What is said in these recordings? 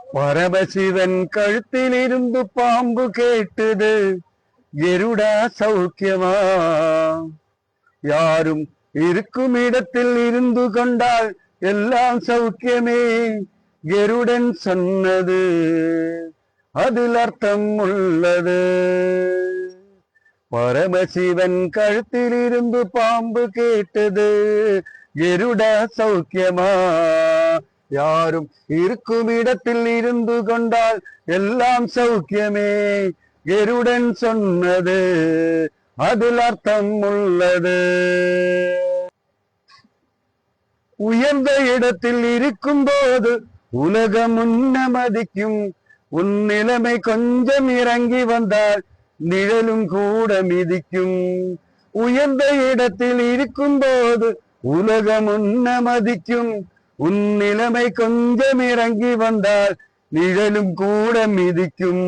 பரமசிவன் கழுத்திலிருந்து பாம்பு கேட்டது, கருடா சௌக்கியமா? யாரும் இருக்கும் இடத்தில் இருந்து கொண்டால் எல்லாம் சௌக்கியமே. கருடன் சொன்னது அதில் அர்த்தம் உள்ளது. பரமசிவன் கழுத்திலிருந்து பாம்பு கேட்டது, கருடா சௌக்கியமா? யாரும் இருக்கும் இடத்தில் இருந்து கொண்டால் எல்லாம் சௌக்கியமே. கருடன் சொன்னது அதில் அர்த்தம் உள்ளது. உயர்ந்த இடத்தில் இருக்கும் போது உலகம் உன்னை மதிக்கும். உன் நிலைமை கொஞ்சம் இறங்கி வந்தால் நிழலும் கூட மிதிக்கும். உயர்ந்த இடத்தில் இருக்கும் போது உலகம் உன்னை மதிக்கும். உன் நிலைமை கொஞ்சம் இறங்கி வந்தால் நிழலும் கூட மிதிக்கும்.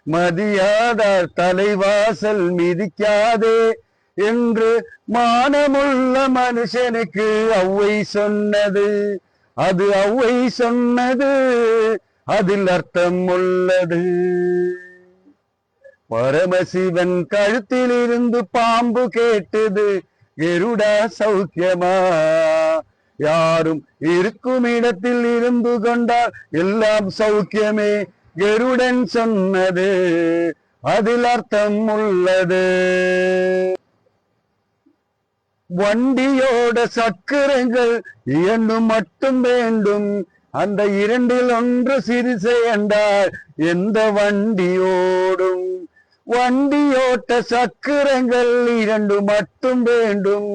மதியாதார் தலைவாசல் மிதிக்காதே என்று மானமுள்ள மனுஷனுக்கு ஔவை சொன்னது. அது ஔவை சொன்னது, அதில் அர்த்தம் உள்ளது. பரமசிவன் கழுத்தில் இருந்து பாம்பு கேட்டது, கருடா சௌக்கியமா? யாரும் இருக்கும் இடத்தில் இருந்து கொண்டால் எல்லாம் சௌக்கியமே. கருடன் சொன்னது அதில் அர்த்தம் உள்ளது. வண்டியோட சக்கரங்கள் இரண்டு மட்டும் வேண்டும். அந்த இரண்டில் ஒன்று சிறுசை என்றால் எந்த வண்டியோடும்? வண்டியோட்ட சக்கரங்கள் இரண்டு மட்டும் வேண்டும்.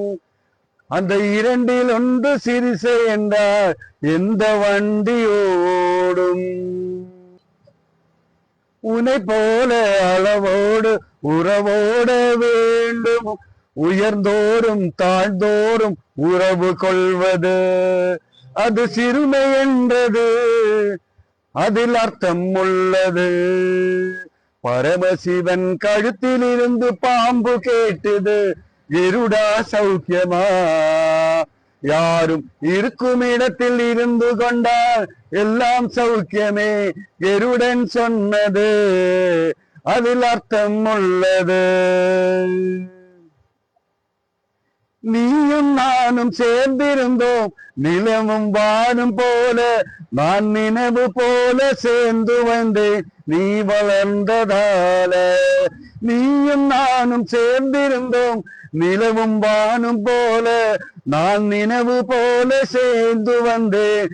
அந்த இரண்டில் ஒன்று சிறுசை என்றால் எந்த வண்டியோடும்? உன்னை போல அளவோடு உறவோட வேண்டும். உயர்ந்தோறும் தாழ்ந்தோறும் உறவு கொள்வது அது சிறுமை என்றது, அதில் அர்த்தம் உள்ளது. பரமசிவன் கழுத்தில் இருந்து பாம்பு கேட்டது, கருடா சௌக்கியமா? யாரும் இருக்கும் இடத்தில் இருந்து கொண்டால் எல்லாம் சௌக்கியமே. கருடன் சொன்னது அதில் அர்த்தம் உள்ளது. நீயும் நானும் சேர்ந்திருந்தோம் நிலமும் வானும் போல. நான் நினைவு போல சேர்ந்து வந்தேன் நீ வளர்ந்ததால. நீயும் நானும் சேர்ந்திருந்தோம் நிலவும் வானும் போல. நான் நினைவு போல சேர்ந்து வந்தேன்